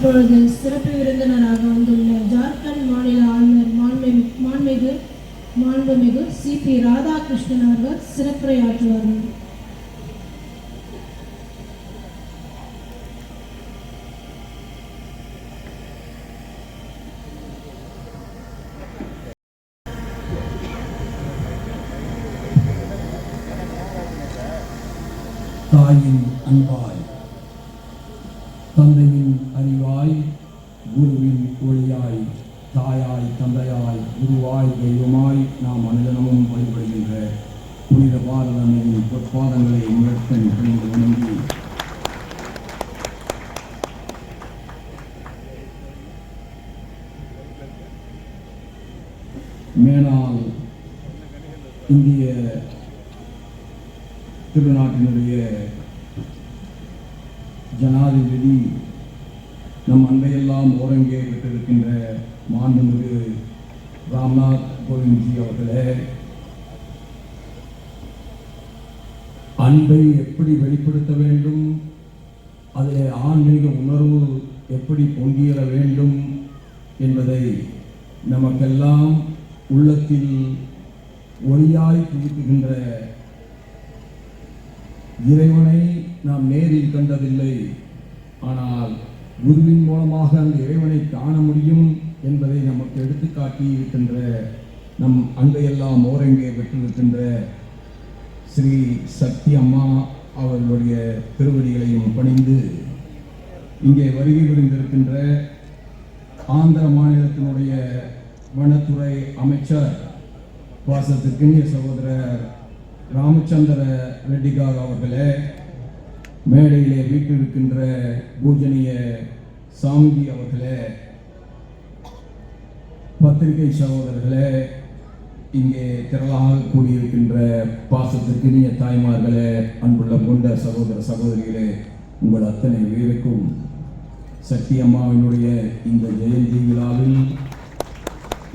இப்பொழுது சிறப்பு விருந்தினராக வந்துள்ள ஜார்க்கண்ட் மாநில ஆளுநர் மாண்புமிகு சி.பி. ராதாகிருஷ்ணன் அவர்கள் சிறப்புரையாற்றுவார்கள். தாயின் அன்பாய், தந்தையின் அறிவாய், குருவின் ஒளியாய், தாயாய் தந்தையாய் குருவாய் தெய்வமாய் நாம் அனுதினமும் வழிபடுகின்ற புனித பாரதமையின் பொற்பாதங்களை முழக்கன் புனித வணங்கி மேலால் இந்திய திருநாட்டினுடைய ஜனாதிபதி நம் அன்பையெல்லாம் ஓரங்கே விட்டிருக்கின்ற மாண்புமிகு ராம்நாத் கோவிந்த்ஜி அவர்களே, அன்பை எப்படி வெளிப்படுத்த வேண்டும், அதிலே ஆன்மீக உணர்வு எப்படி பொங்கியற வேண்டும் என்பதை நமக்கெல்லாம் உள்ளத்தில் ஒளியாய் புகுத்துகின்ற இறைவனை நாம் நேரில் கண்டதில்லை, ஆனால் குருவின் மூலமாக அந்த இறைவனை காண முடியும் என்பதை நமக்கு எடுத்துக்காட்டி இருக்கின்ற நம் அன்பையெல்லாம் ஓரங்கே பெற்றிருக்கின்ற ஸ்ரீ சக்தி அம்மா அவர்களுடைய திருவடிகளையும் பணிந்து இங்கே வருகை புரிந்திருக்கின்ற ஆந்திர மாநிலத்தினுடைய வனத்துறை அமைச்சர் பாசத்திற்கினிய சகோதரர் ராமச்சந்திர ரெட்டிகார் அவர்களே, மேடையிலே வீட்டிருக்கின்ற பூஜனிய சாமிஜி அவர்களே, பத்திரிகை சகோதரர்களே, இங்கே திரளாக கூடியிருக்கின்ற பாசத்திற்கினிய தாய்மார்களே, அன்புள்ள கொண்ட சகோதர சகோதரிகளே, உங்கள் அத்தனை பேருக்கும் சக்தி அம்மாவினுடைய இந்த ஜெயந்தி விழாவில்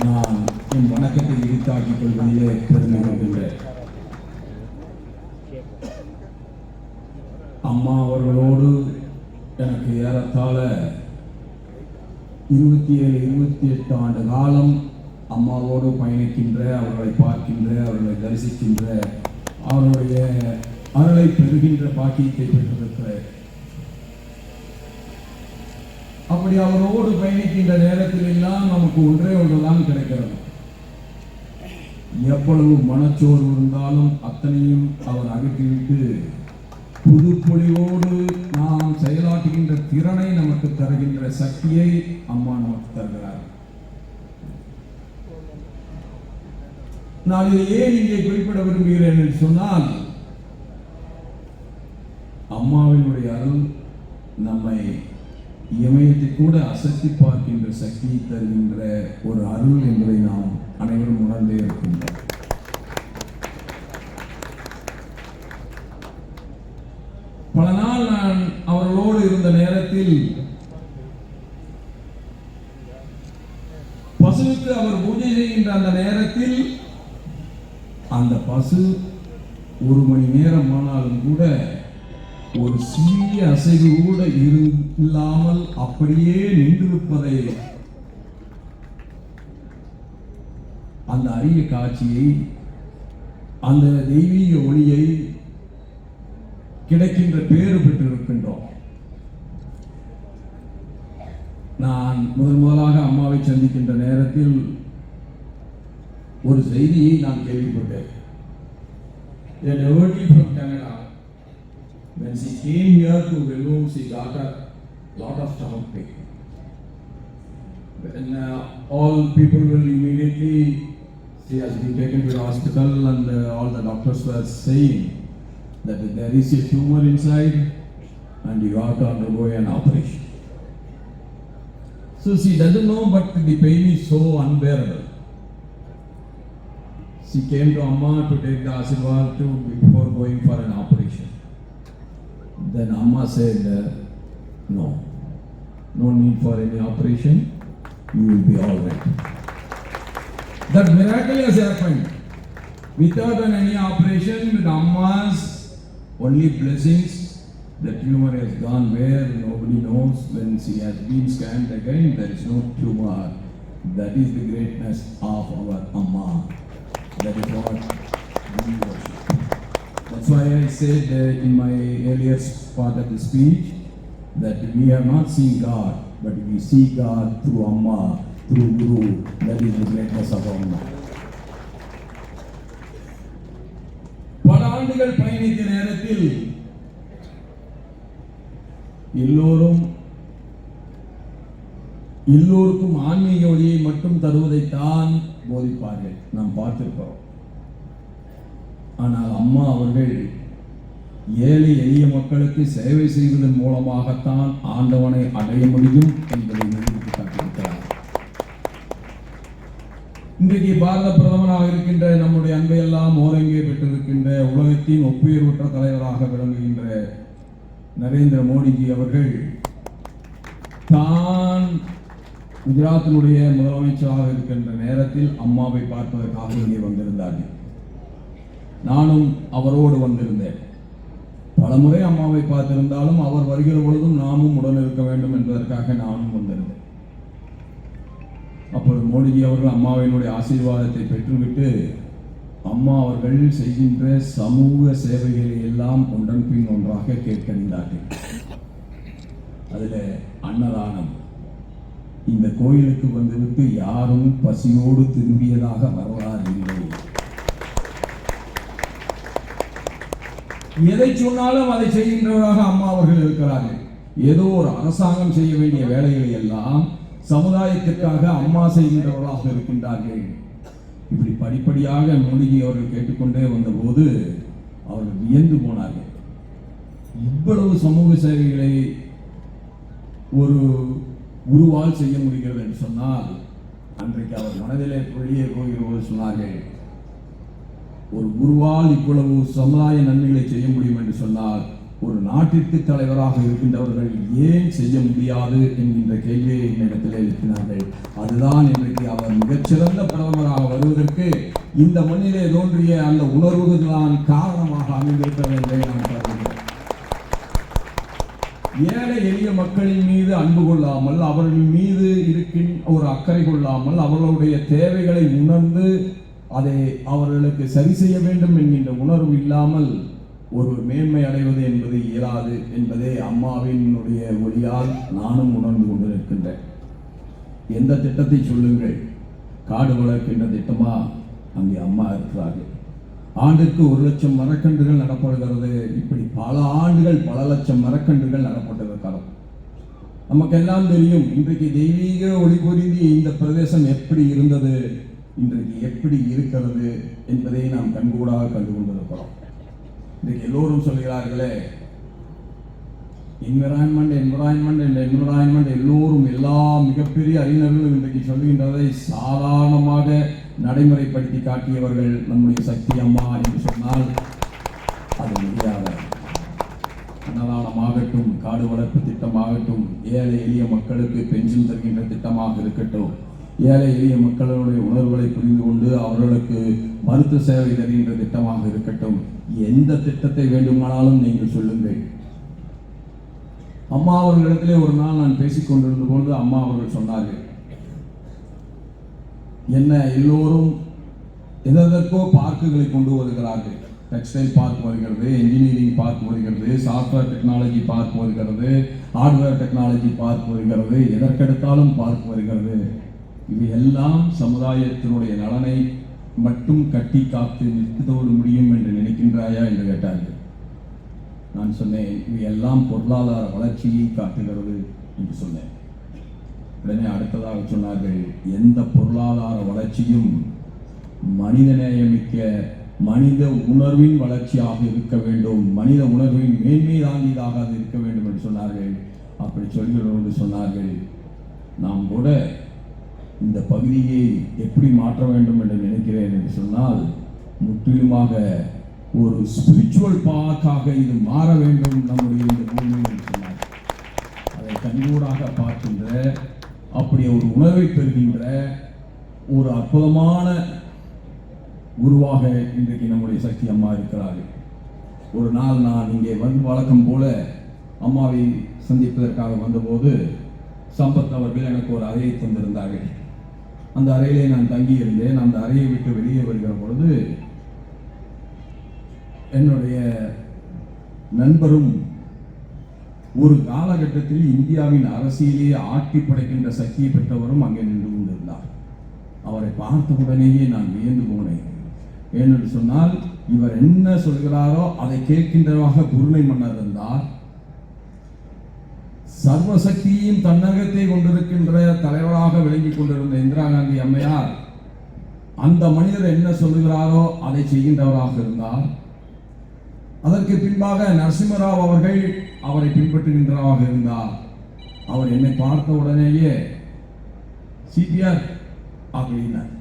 நான் என் வணக்கத்தை இறுத்தாக்கிக் கொள்வதிலே பெருமை கொள்கின்றேன். அம்மா அவர்களோடு எனக்கு ஏறத்தாழ 27-28 ஆண்டு காலம் அம்மாவோடு பயணிக்கின்ற, அவர்களை பார்க்கின்ற, அவர்களை தரிசிக்கின்ற, அவருடைய அருளை பெறுகின்ற பாக்கியத்தை பெற்றிருக்கிறேன். அப்படி அவரோடு பயணிக்கின்ற நேரத்தில் எல்லாம் நமக்கு ஒன்றே ஒன்றுதான் கிடைக்கிறது. எவ்வளவு மனச்சோர்வு இருந்தாலும் அத்தனையும் அவர் அகற்றிவிட்டு புது பொலிவோடு நாம் செயலாற்றுகின்ற திறனை நமக்கு தருகின்ற சக்தியை அம்மா நமக்கு தருகிறார். நான் இதை ஏன் இங்கே குறிப்பிட விரும்புகிறேன் என்று சொன்னால், அம்மாவினுடைய அருள் நம்மை இமயத்தை கூட அசத்தி பார்க்கின்ற சக்தியை தருகின்ற ஒரு அருள் என்பதை நாம் அனைவரும் உணர்ந்தே இருக்கின்றோம். பல நாள் நான் அவர்களோடு இருந்த நேரத்தில் பசுவுக்கு அவர் பூஜை செய்கின்ற அந்த நேரத்தில் அந்த பசு 1 மணி நேரம் ஆனாலும் கூட ஒரு சிறிய அசைவு கூட இல்லாமல் அப்படியே நின்றிருப்பதை, அந்த அரிய காட்சியை, அந்த தெய்வீக ஒளியை கிடைக்கின்ற பேறு பெற்றிருக்கின்றோம். நான் முதலாக அம்மாவை சந்திக்கின்ற நேரத்தில் ஒரு செய்தியை நான் கேள்விப்பட்டேன். A devotee from Canada, when she came here to Vellore, she got a lot of stomach pain. When all people will immediately, she has been taken to the hospital, and all the doctors were saying that there is a tumor inside and you have to undergo an operation. So she doesn't know, but the pain is so unbearable. She came to Amma to take the Ashirwad before going for an operation. Then Amma said, no need for any operation, you will be all right. That miracle has happened. Without any operation, with Amma's only blessings, The tumor has gone where nobody knows. When she has been scanned again, there is no tumor. That is the greatness of our Amma. That is what we worship. That's why I said in my earlier part of the speech that we have not seen God, but we see God through Amma, through Guru. That is the greatness of Amma. பல ஆண்டுகள் பயணித்த நேரத்தில் எல்லோருக்கும் ஆன்மீக வழியை மட்டும் தருவதைத்தான் போதிப்பார்கள், நாம் பார்த்திருக்கிறோம். ஆனால் அம்மா அவர்கள் ஏழை எளிய மக்களுக்கு சேவை செய்வதன் மூலமாகத்தான் ஆண்டவனை அடைய முடியும் என்பதை நிரூபித்து காட்டியிருக்கிறார். இன்றைக்கு பாரத பிரதமராக இருக்கின்ற நம்முடைய அன்பையெல்லாம் ஓரங்கே பெற்றிருக்கின்ற உலகத்தின் ஒப்புயர்வுற்ற தலைவராக விளங்குகின்ற நரேந்திர மோடிஜி அவர்கள் தான் குஜராத்தினுடைய முதலமைச்சராக இருக்கின்ற நேரத்தில் அம்மாவை பார்ப்பதற்காக இங்கே வந்திருந்தார்கள். நானும் அவரோடு வந்திருந்தேன். பலமுறை அம்மாவை பார்த்திருந்தாலும் அவர் வருகிற பொழுதும் நாமும் உடன் இருக்க வேண்டும் என்பதற்காக நானும் வந்திருந்தேன். அப்பொழுது மோடிஜி அவர்கள் அம்மாவினுடைய ஆசீர்வாதத்தை பெற்றுவிட்டு அம்மா அவர்கள் செய்கின்ற சமூக சேவைகளை எல்லாம் ஒன்றன் பின் ஒன்றாக கேட்கின்றார்கள். அதில் அன்னதானம். இந்த கோயிலுக்கு வந்துவிட்டு யாரும் பசியோடு திரும்பியதாக வரலாறு இல்லை. எதை சொன்னாலும் அதை செய்கின்றவராக அம்மா அவர்கள் இருக்கிறார்கள். ஏதோ ஒரு அரசாங்கம் செய்ய வேண்டிய வேலைகளை எல்லாம் சமுதாயத்திற்காக அம்மா செய்கின்றவர்களாக இருக்கின்றார்கள். இப்படி படிப்படியாக மோடிஜி அவர்கள் கேட்டுக்கொண்டே வந்தபோது அவர்கள் வியந்து போனார்கள். இவ்வளவு சமூக சேவைகளை ஒரு குருவால் செய்ய முடிகிறது என்று சொன்னால், அன்றைக்கு அவர் மனதிலே வெளியே போகிறபோது சொன்னார்கள், ஒரு குருவால் இவ்வளவு சமுதாய நன்மைகளை செய்ய முடியும் என்று சொன்னால் ஒரு நாட்டிற்கு தலைவராக இருக்கின்றவர்கள் ஏன் செய்ய முடியாது என்கின்ற கேள்வியை என்னிடத்தில் எழுப்பினார்கள். அதுதான் இன்றைக்கு அவர் மிகச்சிறந்த பிரதமராக வருவதற்கு இந்த மண்ணிலே தோன்றிய அந்த உணர்வுகள் தான் காரணமாக அமைந்திருக்கிறது என்பதை நான் கருதுகிறேன். ஏழை எளிய மக்களின் மீது அன்பு கொள்ளாமல், அவர்கள் மீது இருக்கின்ற ஒரு அக்கறை கொள்ளாமல், அவர்களுடைய தேவைகளை உணர்ந்து அதை அவர்களுக்கு சரி செய்ய வேண்டும் என்கின்ற உணர்வு இல்லாமல் ஒரு மேன்மை அடைவது என்பது இயலாது என்பதே அம்மாவினுடைய ஒளியால் நானும் உணர்ந்து கொண்டு நிற்கின்றேன். எந்த திட்டத்தை சொல்லுங்கள், காடு வளர்க்கின்ற திட்டமா அங்கே அம்மா இருக்கிறார்கள். ஆண்டுக்கு 1,00,000 மரக்கன்றுகள் நடப்படுகிறது. இப்படி பல ஆண்டுகள் பல லட்சம் மரக்கன்றுகள் நடப்பட்டிருக்கிறது. நமக்கெல்லாம் தெரியும் இன்றைக்கு தெய்வீக ஒளி பொருந்திய இந்த பிரதேசம் எப்படி இருந்தது, இன்றைக்கு எப்படி இருக்கிறது என்பதை நாம் கண்கூடாக கண்டு கொண்டிருக்கிறோம். இன்றைக்கு எல்லோரும் சொல்கிறார்களே என்விரான்மெண்ட் எல்லோரும் எல்லா மிகப்பெரிய அறிஞர்களும் இன்றைக்கு சொல்கின்றதை சாதாரணமாக நடைமுறைப்படுத்தி காட்டியவர்கள் நம்முடைய சக்தி அம்மா என்று சொன்னால் அது முடியாது. அன்னதானமாகட்டும், காடு வளர்ப்பு திட்டமாகட்டும், ஏழை எளிய மக்களுக்கு பென்ஷன் தருகின்ற திட்டமாக இருக்கட்டும், ஏழை எளிய மக்களுடைய உணர்வுகளை புரிந்து கொண்டு அவர்களுக்கு மருத்துவ சேவை தருகின்ற திட்டமாக இருக்கட்டும், எந்த திட்டத்தை வேண்டுமானாலும் நீங்கள் சொல்லுங்கள். அம்மா அவர்களிடத்திலே ஒரு நாள் நான் பேசிக் கொண்டிருந்த பொழுது அம்மா அவர்கள் சொன்னார்கள், என்ன எல்லோரும் எதற்கோ பார்க்குகளை கொண்டு வருகிறார்கள். டெக்ஸ்டைல் பார்க் வருகிறது, என்ஜினியரிங் பார்க் வருகிறது, சாஃப்ட்வேர் டெக்னாலஜி பார்க் வருகிறது, ஹார்ட்வேர் டெக்னாலஜி பார்க் வருகிறது, எதற்கெடுத்தாலும் பார்க் வருகிறது. இவை எல்லாம் சமுதாயத்தினுடைய நலனை மட்டும் கட்டி காத்து நிறுத்தோடு முடியும் என்று நினைக்கின்றாயா என்று கேட்டார்கள். நான் சொன்னேன், இவை எல்லாம் பொருளாதார வளர்ச்சியை காட்டுகிறது என்று சொன்னேன். உடனே அடுத்ததாக சொன்னார்கள், எந்த பொருளாதார வளர்ச்சியும் மனிதநேயமிக்க மனித உணர்வின் வளர்ச்சியாக இருக்க வேண்டும், மனித உணர்வின் மேன்மை தாங்கியதாக அது இருக்க வேண்டும் என்று சொன்னார்கள். அப்படி சொல்கிறோடு சொன்னார்கள், நாம் கூட இந்த பகுதியை எப்படி மாற்ற வேண்டும் என்று நினைக்கிறேன் என்று சொன்னால், முற்றிலுமாக ஒரு ஸ்பிரிச்சுவல் பார்க்காக இது மாற வேண்டும் நம்முடைய இந்த பூமி என்று சொன்னார். அதை கண்கூடாக பார்க்கின்ற, அப்படி ஒரு உணர்வை பெறுகின்ற ஒரு அற்புதமான குருவாக இன்றைக்கு நம்முடைய சக்தி அம்மா இருக்கிறார்கள். ஒரு நாள் நான் இங்கே வந்து வழக்கம் போல அம்மாவை சந்திப்பதற்காக வந்தபோது சம்பத் அவர்கள் எனக்கு ஒரு அறையை தந்திருந்தார்கள். அந்த அறையிலே நான் தங்கியிருந்தேன். அந்த அறையை விட்டு வெளியே வருகிற பொழுது என்னுடைய நண்பரும் ஒரு காலகட்டத்தில் இந்தியாவின் அரசியலே ஆட்டி படைக்கின்ற சக்தியை பெற்றவரும் அங்கே நின்று கொண்டிருந்தார். அவரை பார்த்த உடனேயே நான் வியந்து போனேன். ஏனென்று சொன்னால் இவர் என்ன சொல்கிறாரோ அதை கேட்கின்றவாக குருணை மன்னர் இருந்தார். சர்வசக்தியையும் தன்னகத்தை கொண்டிருக்கின்ற தலைவராக விளங்கிக் கொண்டிருந்த இந்திரா காந்தி அம்மையார் அந்த மனிதர் என்ன சொல்லுகிறாரோ அதை செய்கின்றவராக இருந்தார். அதற்கு பின்பாக நரசிம்மராவ் அவர்கள் அவரை பின்பற்றுகின்றவராக இருந்தார். அவர் என்னை பார்த்த உடனேயே சிபிஆர் அப்படின்னார்.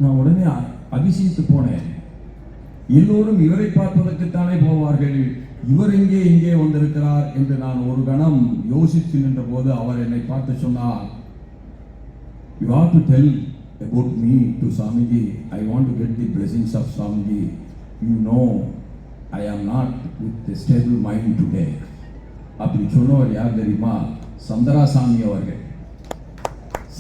நான் உடனே அதிசயித்து போனேன். எல்லோரும் இவரை பார்ப்பதற்குத்தானே போவார்கள், இவர் இங்கே வந்திருக்கிறார் என்று நான் ஒரு கணம் யோசித்து நின்ற போது அவர் என்னை பார்த்து சொன்னார், "You have to tell about me to Swamiji. I want to get the blessings of Swamiji. You know, I am not with a stable mind today." அப்படி சொன்னவர் யார் தெரியுமா? சந்திராசாமி அவர்கள்.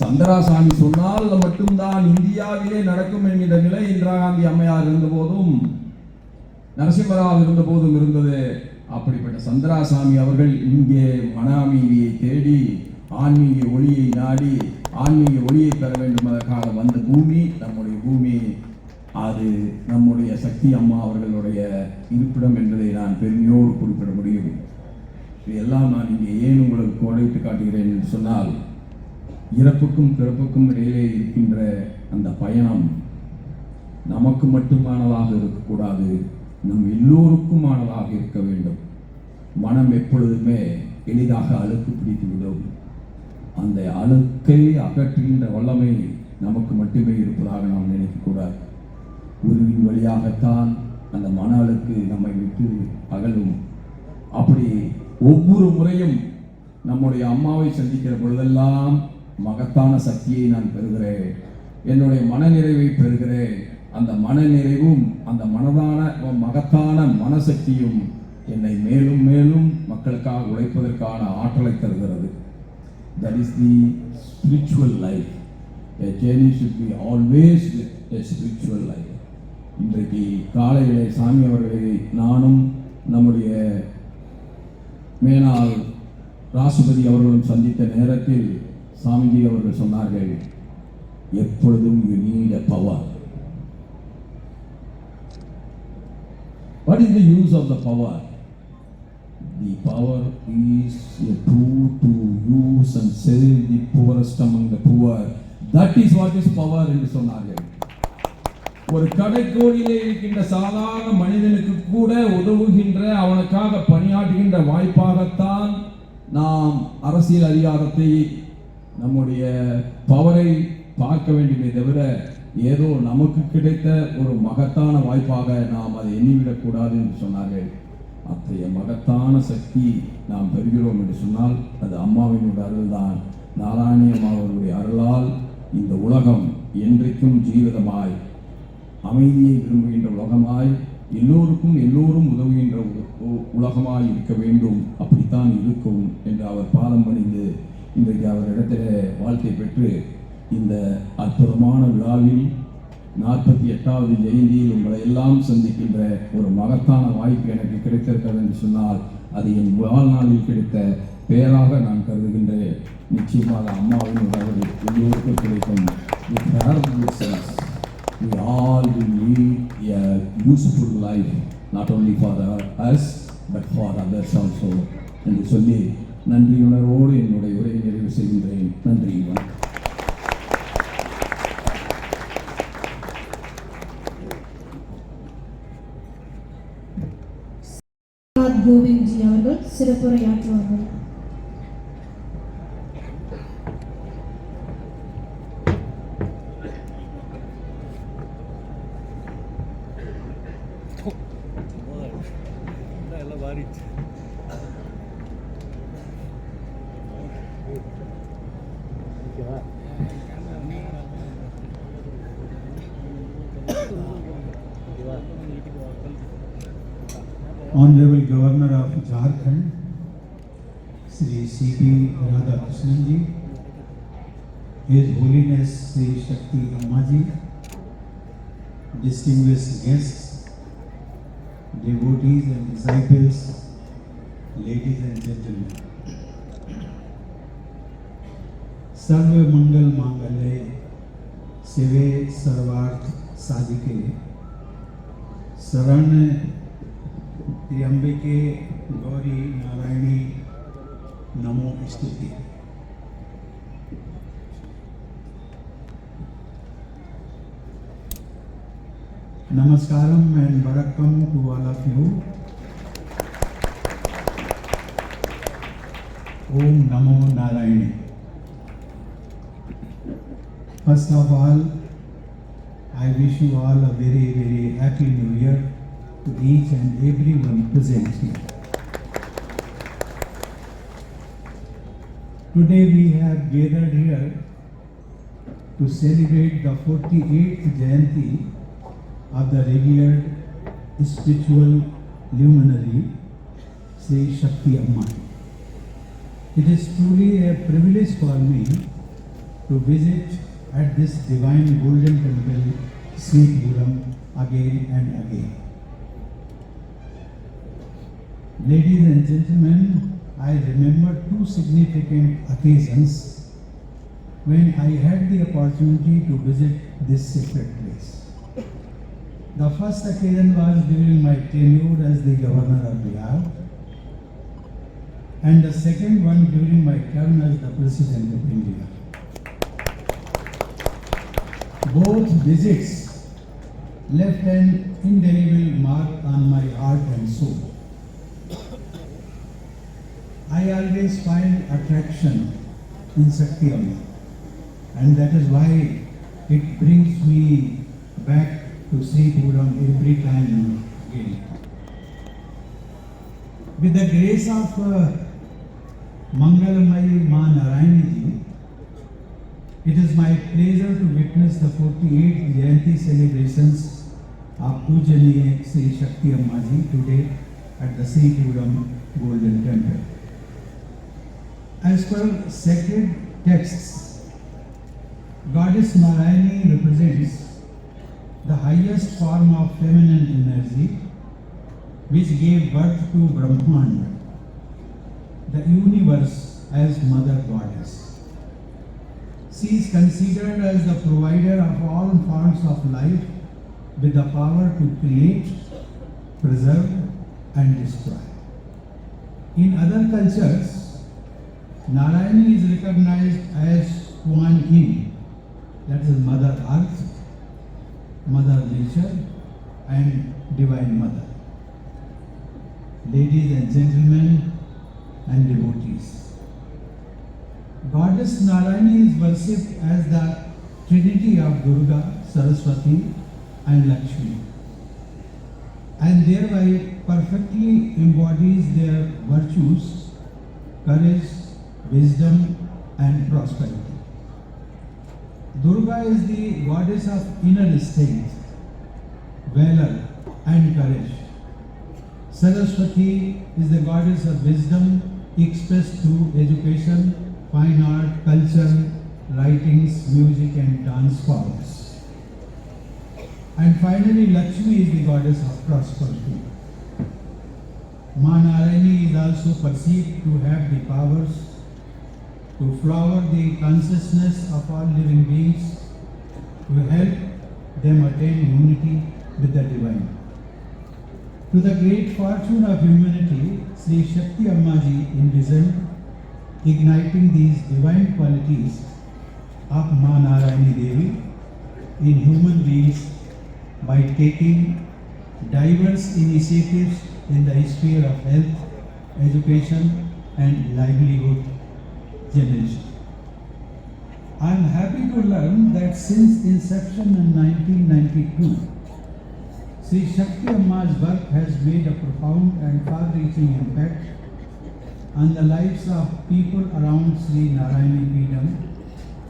சந்திராசாமி சொன்னால் மட்டும்தான் இந்தியாவிலே நடக்கும் என்கிற நிலை இந்திரா காந்தி அம்மையார் இருந்த போதும் நரசிம்மராவ் இருந்த போதும் இருந்தது. அப்படிப்பட்ட சந்திராசாமி அவர்கள் இங்கே மன அமைதியை தேடி ஆன்மீக ஒளியை நாடி ஆன்மீக ஒளியை பெற வேண்டும் அதற்காக வந்த பூமி நம்முடைய பூமி. அது நம்முடைய சக்தி அம்மா அவர்களுடைய இருப்பிடம் என்பதை நான் பெருமையோடு குறிப்பிட முடியும். இதையெல்லாம் நான் இங்கே ஏன் உங்களுக்கு கோடிட்டு காட்டுகிறேன் என்று சொன்னால், இறப்புக்கும் பிறப்புக்கும் இடையிலே இருக்கின்ற அந்த பயணம் நமக்கு மட்டுமானதாக இருக்கக்கூடாது, நம் எல்லோருக்குமானதாக இருக்க வேண்டும். மனம் எப்பொழுதுமே எளிதாக அழுக்கு பிடித்துவிடும். அந்த அழுக்கை அகற்றுகின்ற வல்லமை நமக்கு மட்டுமே இருப்பதாக நாம் நினைக்கக்கூடாது. குருவின் வழியாகத்தான் அந்த மன அழுக்கு நம்மை விட்டு அகலும். அப்படி ஒவ்வொரு முறையும் நம்முடைய அம்மாவை சந்திக்கிற பொழுதெல்லாம் மகத்தான சக்தியை நான் பெறுகிறேன், என்னுடைய மனநிறைவை பெறுகிறேன். அந்த மனநிறைவும் அந்த மகத்தான மனசக்தியும் என்னை மேலும் மேலும் மக்களுக்காக உழைப்பதற்கான ஆற்றலை தருகிறது. That is the spiritual life. A journey should be always with a spiritual life. இன்றைக்கு காலையிலே சாமி அவர்களை நானும் நம்முடைய மேனாள் ராஷ்டிரபதி அவர்களும் சந்தித்த நேரத்தில் சாமிஜி அவர்கள் சொன்னார்கள், எப்பொழுதும் you need a power. What is the use of the power? The power is a tool to use and save the poorest among the poor. That is what is power என்று சொன்னார்கள். ஒரு கடைக்கோடியிலே இருக்கின்ற சாதாரண மனிதனுக்கு கூட உதவுகின்ற, அவனுக்காக பணியாற்றுகின்ற வாய்ப்பாகத்தான் நாம் அரசியல் அதிகாரத்தை, நம்முடைய பவரை பார்க்க வேண்டுமே தவிர ஏதோ நமக்கு கிடைத்த ஒரு மகத்தான வாய்ப்பாக நாம் அதை எண்ணிவிடக்கூடாது என்று சொன்னார்கள். அத்தகைய மகத்தான சக்தி நாம் பெறுகிறோம் என்று சொன்னால் அது அம்மாவினுடைய அருள்தான். நாராயணி அம்மா அவர்களுடைய அருளால் இந்த உலகம் என்றைக்கும் ஜீவிதமாய் அமைதியை விரும்புகின்ற உலகமாய் எல்லோரும் உதவுகின்ற உலகமாய் இருக்க வேண்டும். அப்படித்தான் இருக்கும் என்று அவர் பாதம் பணிந்து இன்றைக்கு அவரிடத்தில் வாழ்க்கை பெற்று இந்த அற்புதமான விழாவில் 48வது ஜெயந்தியில் உங்களை எல்லாம் சந்திக்கின்ற ஒரு மகத்தான வாய்ப்பு எனக்கு கிடைத்திருக்கிறது என்று சொன்னால் அது என் வாழ்நாளில் கிடைத்த பெயராக நான் கருதுகின்றேன். நிச்சயமாக அம்மாவின் உறவு எல்லோருக்கும் கிடைக்கும். We all will lead a useful life, not only for us but for others also. என்று சொல்லி நன்றியுணர்வோடு என்னுடைய உரையை நிறைவு செய்கின்றேன். நன்றி. கோவிந்த்ஜி அவர்கள் சிறப்புரையாற்றுவார்கள். Honorable Governor of Jharkhand, Sri C.P. Radhakrishnan Ji, His Holiness Sri Shakti Amma Ji, distinguished guests, devotees and disciples, ladies and gentlemen. सर्व मंगल मांगल्ये शिवे सर्वार्थ साधिके शरण्य त्र्यंबके गौरी नारायणी नमोस्तुते. Namaskaram and Vanakkam to all of you. Om Namo Narayani. First of all, I wish you all a very, very happy new year to each and everyone present here. Today we have gathered here to celebrate the 48th Jayanti of the revered spiritual luminary Sri Shakti Amma. It is truly a privilege for me to visit at this divine golden temple, Sripuram, again and again. Ladies and gentlemen, I remember two significant occasions when I had the opportunity to visit this sacred place. The first occasion was during my tenure as the Governor of Bihar, and the second one during my term as the President of India. Both visits left an indelible mark on my heart and soul. I always find attraction in Shakti Amma, and that is why it brings me back to Sripuram every time again. With the grace of Mangalamayi Ma Narayani Ji, it is my pleasure to witness the 48th Jayanti celebrations of Pujaniya Sri Shakti Amma Ji today at the Sripuram Golden Temple. As per sacred texts, Goddess Narayani represents the highest form of feminine energy which gave birth to Brahmanda, the universe, as Mother Goddess. She is considered as the provider of all forms of life with the power to create, preserve and destroy. In other cultures, Narayani is recognized as Kuan Yin, that is Mother Earth, Mother Nature and Divine Mother. Ladies and gentlemen and devotees, Goddess Narayani is worshipped as the Trinity of Durga, Saraswati and Lakshmi, and thereby perfectly embodies their virtues, courage, wisdom and prosperity. Durga is the goddess of inner strength, valor and courage. Saraswati is the goddess of wisdom expressed through education, fine art, culture, writings, music and dance forms. And finally, Lakshmi is the goddess of prosperity. Ma Narayani is also perceived to have the powers to flower the consciousness of all living beings, to help them attain unity with the divine. To the great fortune of humanity, Sri Shakti Amma Ji envisioned igniting these divine qualities of Ma Narayani Devi in human beings by taking diverse initiatives in the sphere of health, education and livelihood generation. I am happy to learn that since inception in 1992, Sri Shakti Amma's work has made a profound and far-reaching impact on the lives of people around Sri Narayani Peetham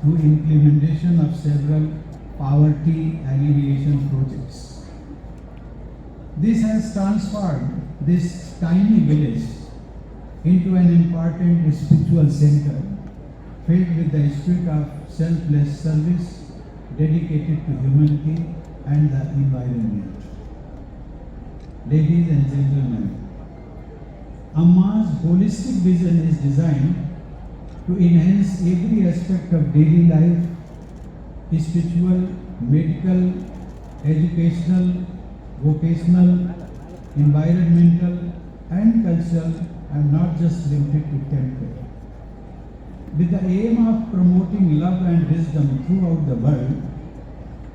through implementation of several poverty alleviation projects. This has transformed this tiny village into an important spiritual center filled with the spirit of selfless service dedicated to humanity and the environment. Ladies and gentlemen, Amma's holistic vision is designed to enhance every aspect of daily life, spiritual, medical, educational, vocational, environmental and cultural, and not just limited to temple. With the aim of promoting love and wisdom throughout the world,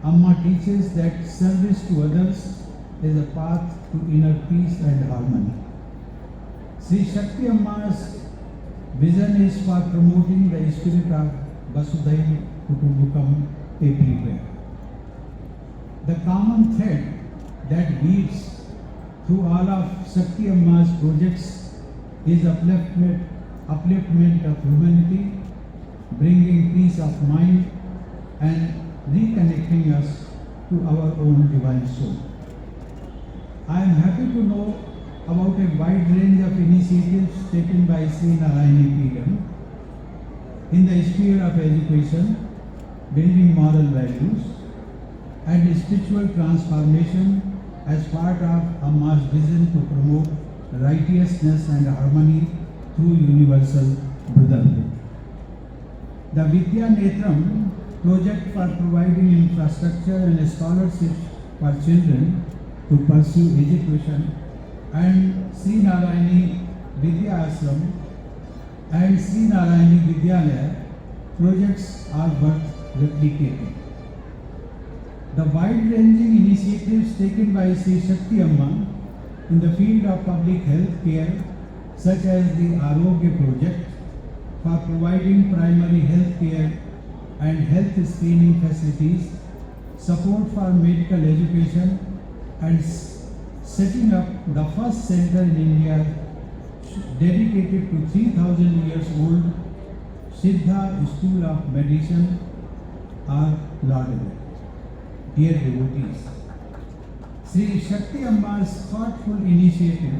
Amma teaches that service to others is a path to inner peace and harmony. Sri Shakti Amma's vision is for promoting the spirit of Vasudhaiva Kutumbakam everywhere. The common thread that weaves through all of Shakti Amma's projects is upliftment of humanity, bringing peace of mind and reconnecting us to our own divine soul. I am happy to know about a wide range of initiatives taken by Sri Narayani Peetham in the sphere of education, building moral values, and spiritual transformation as part of Amma's vision to promote righteousness and harmony through universal brotherhood. The Vidya Netram project for providing infrastructure and scholarships for children to pursue education, and Sri Narayani Vidya Ashram and Sri Narayani Vidyalaya projects are worth replicating. The wide-ranging initiatives taken by Sri Shakti Amma in the field of public health care, such as the Arogya project for providing primary health care and health screening facilities, support for medical education, and setting up the first center in India dedicated to 3000 years old Siddha School of Medicine are laudable. Dear devotees, Sri Shakti Amma's thoughtful initiative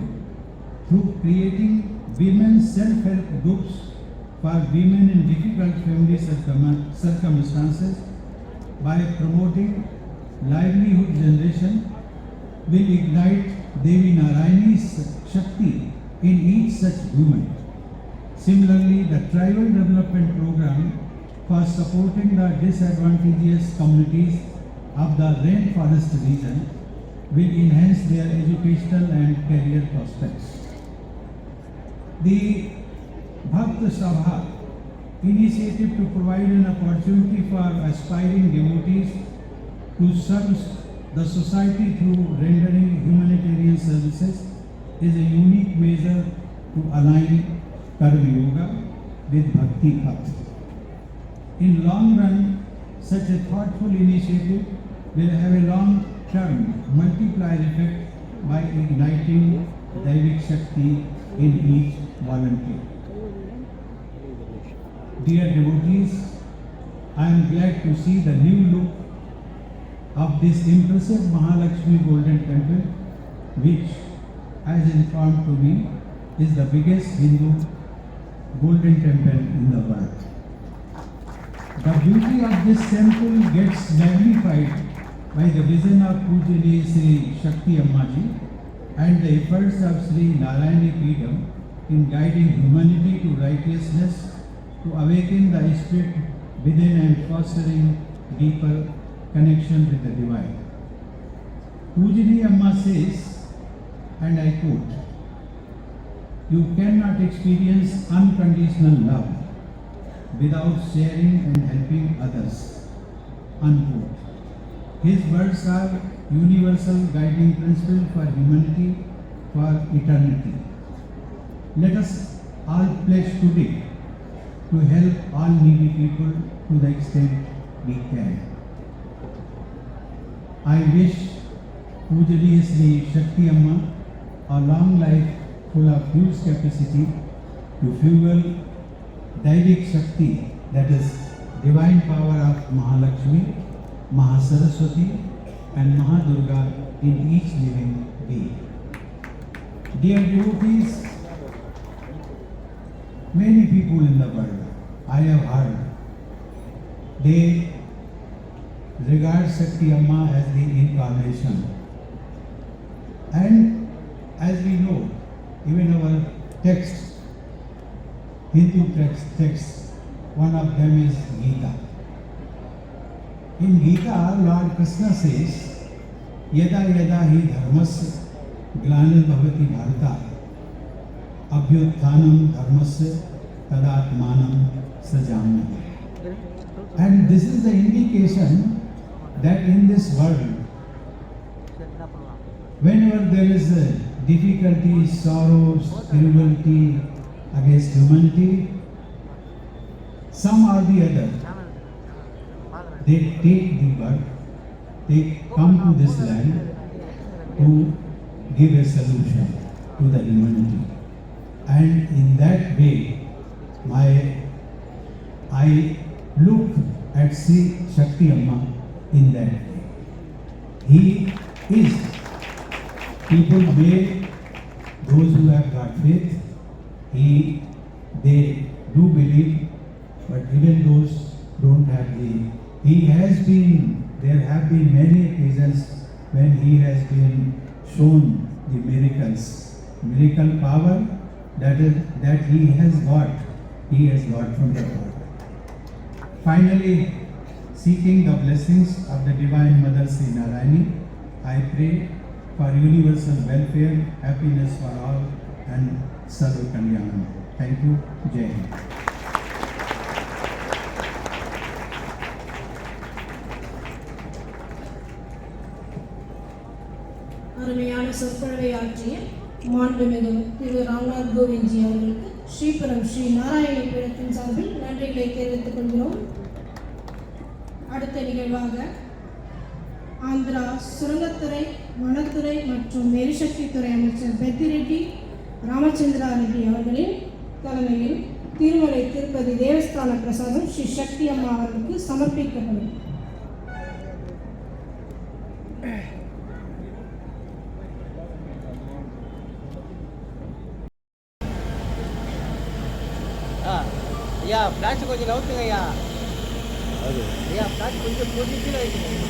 through creating women's self-help groups for women in difficult family circumstances by promoting livelihood generation will ignite Devi Narayani's Shakti in each such woman. Similarly, the tribal development program for supporting the disadvantaged communities of the rainforest region will enhance their educational and career prospects. The Bhakta Sabha initiative to provide an opportunity for aspiring devotees to serve the society through rendering humanitarian services is a unique measure to align Karma Yoga with Bhakti Path. In long run, such a thoughtful initiative will have a long-term multiplier effect by igniting Daivik Shakti in each volunteer. Dear devotees, I am glad to see the new look of this impressive Mahalakshmi Golden Temple, which, as informed to me, is the biggest Hindu golden temple in the world. The beauty of this temple gets magnified by the vision of Pujani Sri Shakti Ammaji and the efforts of Sri Narayani Peetham in guiding humanity to righteousness, to awaken the spirit within and fostering deeper connection with the divine. Pujani Amma says, and I quote, "You cannot experience unconditional love without sharing and helping others." Unquote. His words are universal guiding principle for humanity, for eternity. Let us all pledge today to help all needy people to the extent we can. I wish Pujani Sri Shakti Amma a long life full of huge capacity to fuel Daivik Shakti, that is divine power of Mahalakshmi, Mahasaraswati and Mahadurga in each living being. Dear devotees, many people in the world, I have heard, they regard Shakti Amma as the incarnation. And as we know, even our text, Hindu text, one of them is Gita. In Gita, Lord Krishna says, Yada yada hi dharmasya glanirvavati bharata abhyutthanam dharmasya tadatmanam sajamyami. And this is the indication that in this world, whenever there is difficulty, sorrows, cruelty against humanity, some or the other, they take the birth, they come to this land to give a solution to the humanity. And in that way, I look at Sri Shakti Amma in that way. He is, people may, those who have got faith, they do believe, but even those don't have he has been, there have been many occasions when he has been shown the miracles, miracle power that he has got from the Lord. Finally, seeking the blessings of the Divine Mother Sri Narayani, I pray for universal welfare, happiness for all, and Sarva Kalyanam. Thank you. Jai Hind. அருமையான சொற்பொழிவை ஆற்றிய மாண்புமிகு திரு ராம்நாத் கோவிந்த்ஜி அவர்களுக்கு ஸ்ரீபுரம் ஸ்ரீ நாராயணி பீடத்தின் சார்பில் நன்றிகளை தெரிவித்துக் கொள்கிறோம். அடுத்த நிகழ்வாக ஆந்திரா சுரங்கத்துறை, வனத்துறை மற்றும் எரிசக்தி துறை அமைச்சர் பெத்திரெட்டி ராமச்சந்திரா ரெட்டி அவர்களின் தலைமையில் திருமலை திருப்பதி தேவஸ்தான பிரசாதம் ஸ்ரீ சக்தி அம்மா அவர்களுக்கு சமர்ப்பிக்கப்படும். ஐயா ஃப்ளாஷ் கொஞ்சம் நவுத்துங்க ஐயா. ஐயா ஃப்ளாஷ் கொஞ்சம் பொசிட்டிவ் ஆகிடுங்க.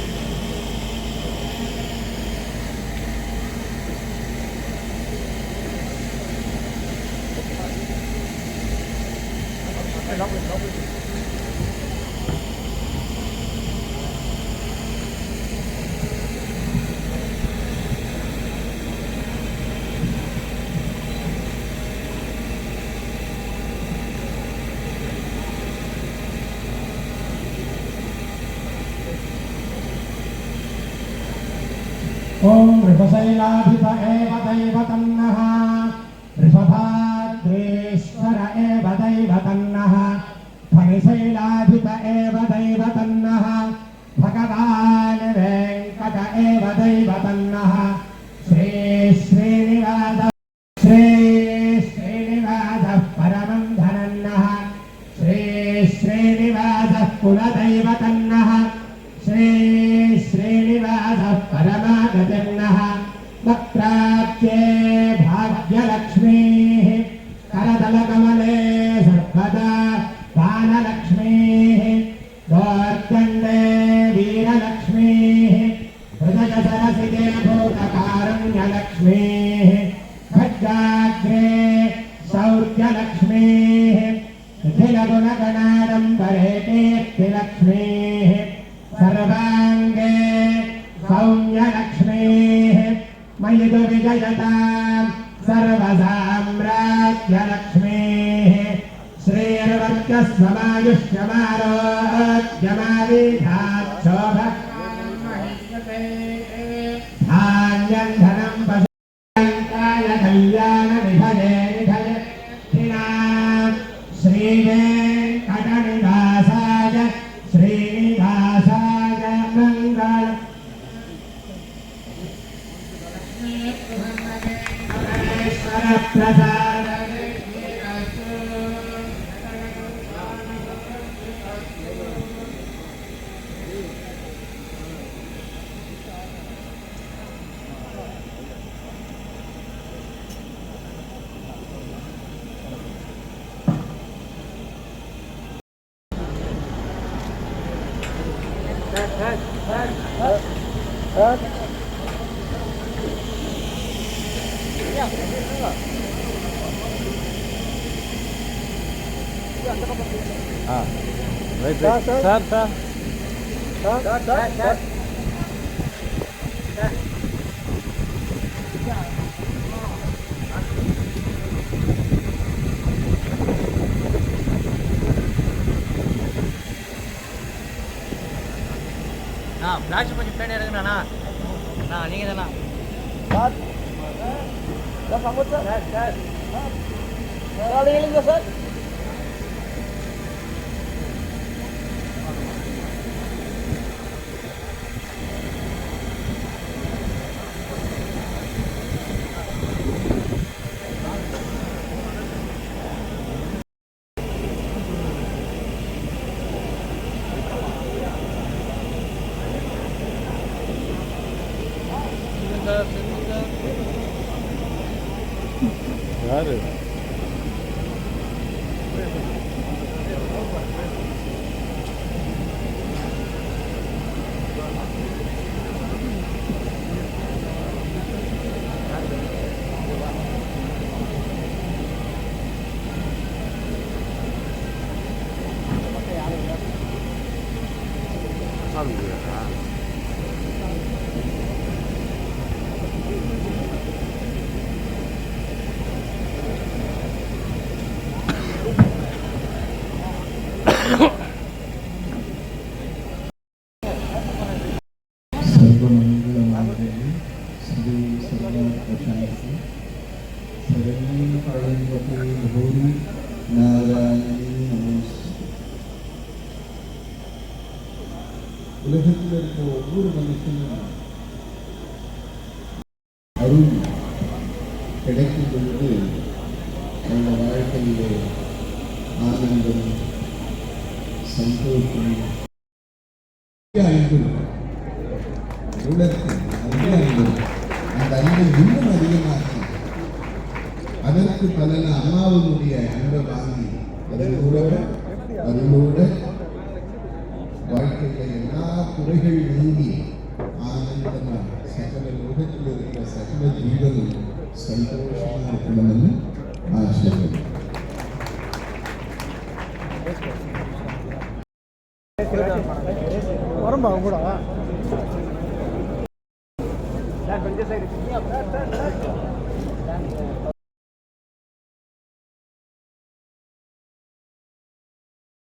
ओम ऋषशैलाधिप एव दैव तन्नः ऋषभाद्रेश्वर एव दैव तन्नः फणिशैलाधिप एव दैव तन्नः भगवान् वेङ्कट एव दैव तन्नः श्री श्रीनिवासः परमं धनन्नः श्री श्रीनिवासः कुलदैव तन्नः श्री श्रीनिवासः परमागतिर्नः वक्त्राच्ये भाग्यलक्ष्मीः करतलकमले सर्वदा दानलक्ष्मीः दोर्दण्डे वीरलक्ष्मीः हृदयसरसिते भूतकारुण्यलक्ष्मीः खड्गाग्रे शौर्यलक्ष्मीः निखिलगुणगणाडम्बरे कीर्तिलक्ष्मीः सर्वाङ्गे सौम्यलक्ष्मीः मयितु विजयतां सर्वसाम्राज्यलक्ष्मीः धान्यं धनं पशुकाय कल्याणनिधये श्रीवेङ्कटनिवासाय श्रीनिवासाय मङ्गलम् ஃப்ளாஷ் கொஞ்சம் பின்னாடி எடுங்கண்ணா நீங்கள் தானா சார் சார் யாரு सर्वमङ्गलमाङ्गल्ये श्री सर्वप्रशान्ति शरण्ये त्र्यम्बके गौरी नारायणी नमोस्तुते. உலகத்தில் இருக்கிற ஒவ்வொரு மனுஷனும் அருள் கிடைக்கும் பொழுது அந்த வாழ்க்கையிலே ஆனந்தம் சந்தோஷம் அன்பு உள்ளத்தில் அதிக அன்பு அந்த அன்பை இன்னும் அதிகமாக்கி அதற்கு பலன அம்மாவினுடைய அன்பை வாங்கி அருளோட வாழ்க்கையில் எல்லா குறைகள் நீங்கி ஆனந்தமா சகல லோகத்தில் இருக்கிற சகல ஜீவனும் சந்தோஷமாக இருக்கணும்னு ஆசைப்படுறேன். வரம்பா கூட கொஞ்சம் சைடு